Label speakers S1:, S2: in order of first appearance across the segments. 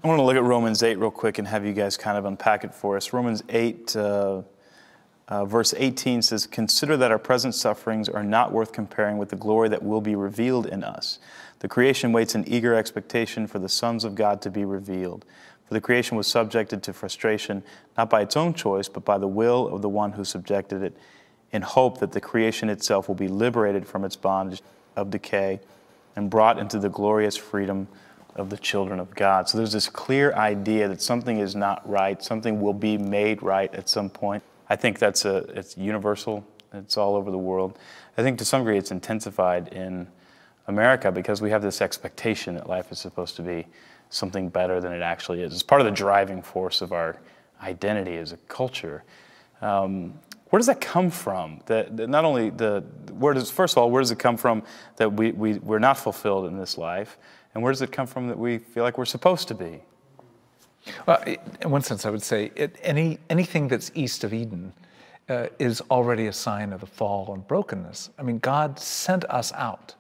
S1: I want to look at Romans 8 real quick and have you guys kind of unpack it for us. Romans 8, verse 18 says, "Consider that our present sufferings are not worth comparing with the glory that will be revealed in us. The creation waits in eager expectation for the sons of God to be revealed. For the creation was subjected to frustration, not by its own choice, but by the will of the one who subjected it, in hope that the creation itself will be liberated from its bondage of decay and brought into the glorious freedom of the children of God." So there's this clear idea that something is not right, something will be made right at some point. I think it's universal, it's all over the world. I think to some degree it's intensified in America because we have this expectation that life is supposed to be something better than it actually is. It's part of the driving force of our identity as a culture. Where does that come from? Not only first of all, where does it come from that we're not fulfilled in this life? And where does it come from that we feel like we're supposed to be?
S2: Well, in one sense, I would say anything that's east of Eden is already a sign of the fall and brokenness. I mean, God sent us out.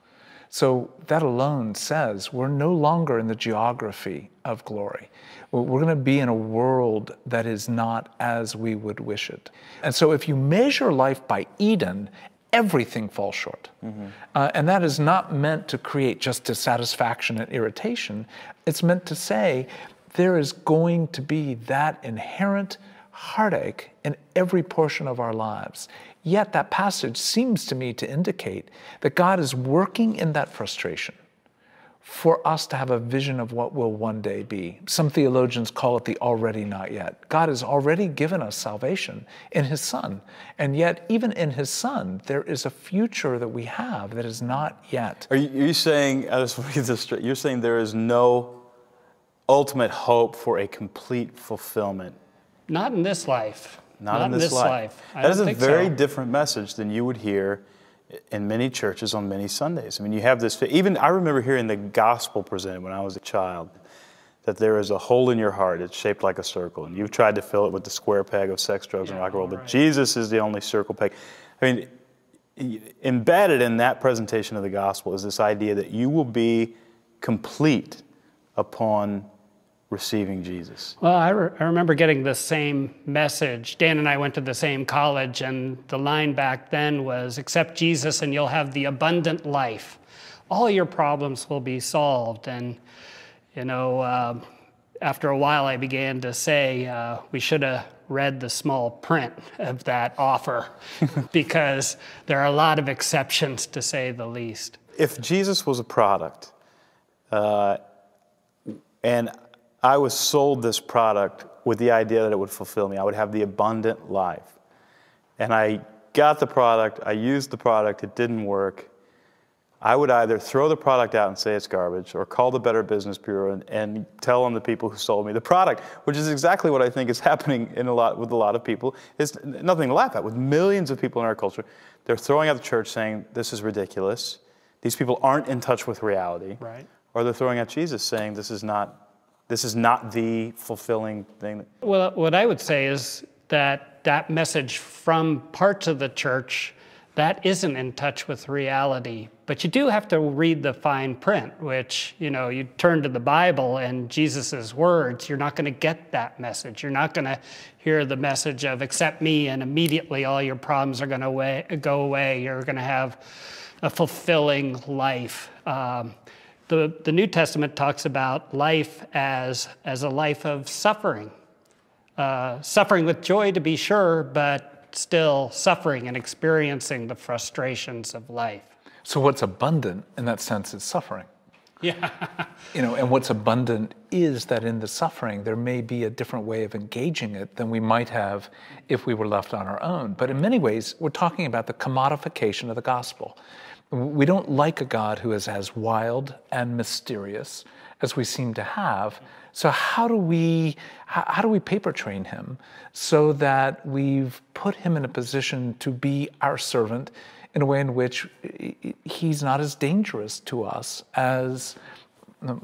S2: So that alone says we're no longer in the geography of glory. We're going to be in a world that is not as we would wish it. And so if you measure life by Eden, everything falls short. Mm-hmm. And that is not meant to create just dissatisfaction and irritation. It's meant to say there is going to be that inherent heartache in every portion of our lives. Yet that passage seems to me to indicate that God is working in that frustration for us to have a vision of what will one day be. Some theologians call it the already not yet. God has already given us salvation in His Son. And yet, even in His Son, there is a future that we have that is not yet.
S1: Are you saying, I just want to get this straight, you're saying there is no ultimate hope for a complete fulfillment?
S3: Not in this life.
S1: Not in this life. That is a very different message than you would hear in many churches on many Sundays. I mean, you have this, even I remember hearing the gospel presented when I was a child, that there is a hole in your heart, it's shaped like a circle, and you've tried to fill it with the square peg of sex, drugs, and rock and roll, but Jesus is the only circle peg. I mean, embedded in that presentation of the gospel is this idea that you will be complete upon receiving Jesus.
S3: Well, I remember getting the same message. Dan and I went to the same college, and the line back then was, accept Jesus and you'll have the abundant life. All your problems will be solved. And, you know, after a while I began to say we should have read the small print of that offer because there are a lot of exceptions, to say the least.
S1: If Jesus was a product, and I was sold this product with the idea that it would fulfill me, I would have the abundant life. And I got the product, I used the product, it didn't work. I would either throw the product out and say it's garbage, or call the Better Business Bureau and tell them the people who sold me the product, which is exactly what I think is happening with a lot of people. It's nothing to laugh at. With millions of people in our culture, they're throwing out the church saying, this is ridiculous. These people aren't in touch with reality.
S3: Right.
S1: Or they're throwing out Jesus saying, this is not the fulfilling thing.
S3: Well, what I would say is that message from parts of the church, that isn't in touch with reality. But you do have to read the fine print, which, you know, you turn to the Bible and Jesus' words, you're not going to get that message. You're not going to hear the message of accept me and immediately all your problems are going to go away. You're going to have a fulfilling life. The New Testament talks about life as a life of suffering. Suffering with joy, to be sure, but still suffering and experiencing the frustrations of life.
S2: So what's abundant in that sense is suffering.
S3: Yeah.
S2: You know, and what's abundant is that in the suffering, there may be a different way of engaging it than we might have if we were left on our own. But in many ways, we're talking about the commodification of the gospel. We don't like a God who is as wild and mysterious as we seem to have. So how do we paper train him so that we've put him in a position to be our servant in a way in which he's not as dangerous to us as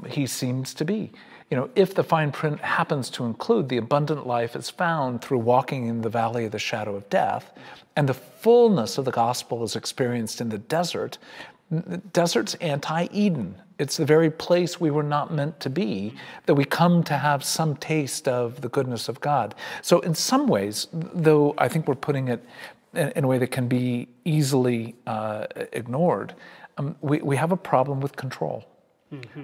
S2: he seems to be? You know, if the fine print happens to include the abundant life is found through walking in the valley of the shadow of death, and the fullness of the gospel is experienced in the desert, The desert's anti-Eden. It's the very place we were not meant to be, that we come to have some taste of the goodness of God. So in some ways, though I think we're putting it in a way that can be easily ignored, we have a problem with control.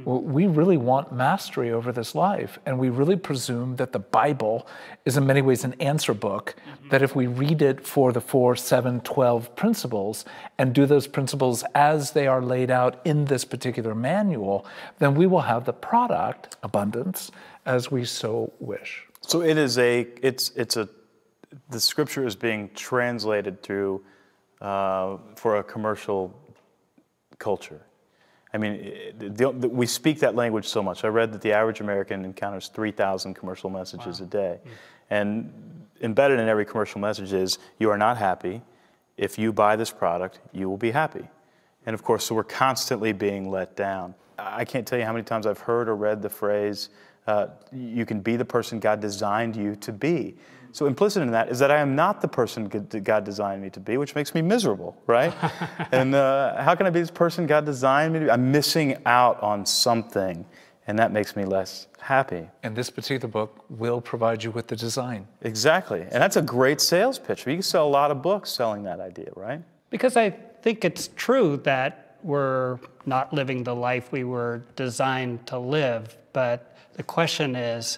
S2: We really want mastery over this life, and we really presume that the Bible is in many ways an answer book, that if we read it for the 4, 7, 12 principles and do those principles as they are laid out in this particular manual, then we will have the product, abundance, as we so wish.
S1: So the scripture is being translated through for a commercial culture. I mean, we speak that language so much. I read that the average American encounters 3,000 commercial messages a day. And embedded in every commercial message is, you are not happy. If you buy this product, you will be happy. And of course, so we're constantly being let down. I can't tell you how many times I've heard or read the phrase, you can be the person God designed you to be. So implicit in that is that I am not the person God designed me to be, which makes me miserable, right? And how can I be this person God designed me to be? I'm missing out on something, and that makes me less happy.
S2: And this particular book will provide you with the design.
S1: Exactly. And that's a great sales pitch. You can sell a lot of books selling that idea, right?
S3: Because I think it's true that we're not living the life we were designed to live, but the question is,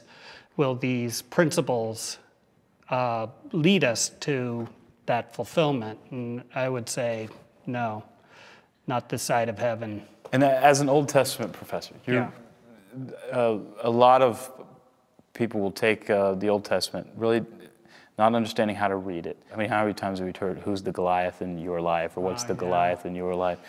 S3: will these principles lead us to that fulfillment? And I would say, no, not this side of heaven.
S1: And as an Old Testament professor, a lot of people will take the Old Testament, really not understanding how to read it. I mean, how many times have we heard, who's the Goliath in your life, or what's the Goliath in your life?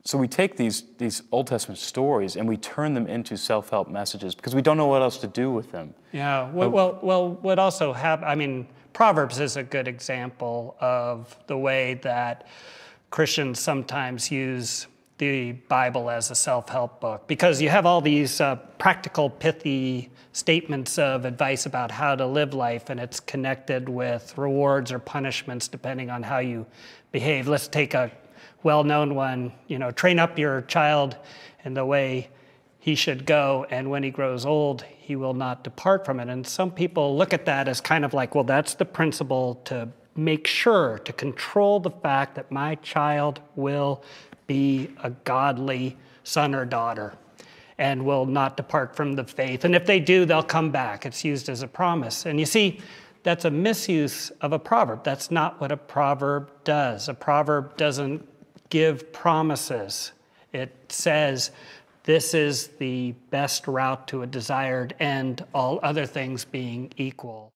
S1: So we take these Old Testament stories and we turn them into self-help messages because we don't know what else to do with them.
S3: Yeah, well, what also happened, I mean, Proverbs is a good example of the way that Christians sometimes use the Bible as a self-help book, because you have all these practical, pithy statements of advice about how to live life, and it's connected with rewards or punishments depending on how you behave. Let's take a well-known one, train up your child in the way he should go, and when he grows old, he will not depart from it. And some people look at that as kind of like, well, that's the principle to make sure, to control the fact that my child will be a godly son or daughter and will not depart from the faith. And if they do, they'll come back. It's used as a promise. And you see, that's a misuse of a proverb. That's not what a proverb does. A proverb doesn't give promises. It says, this is the best route to a desired end, all other things being equal.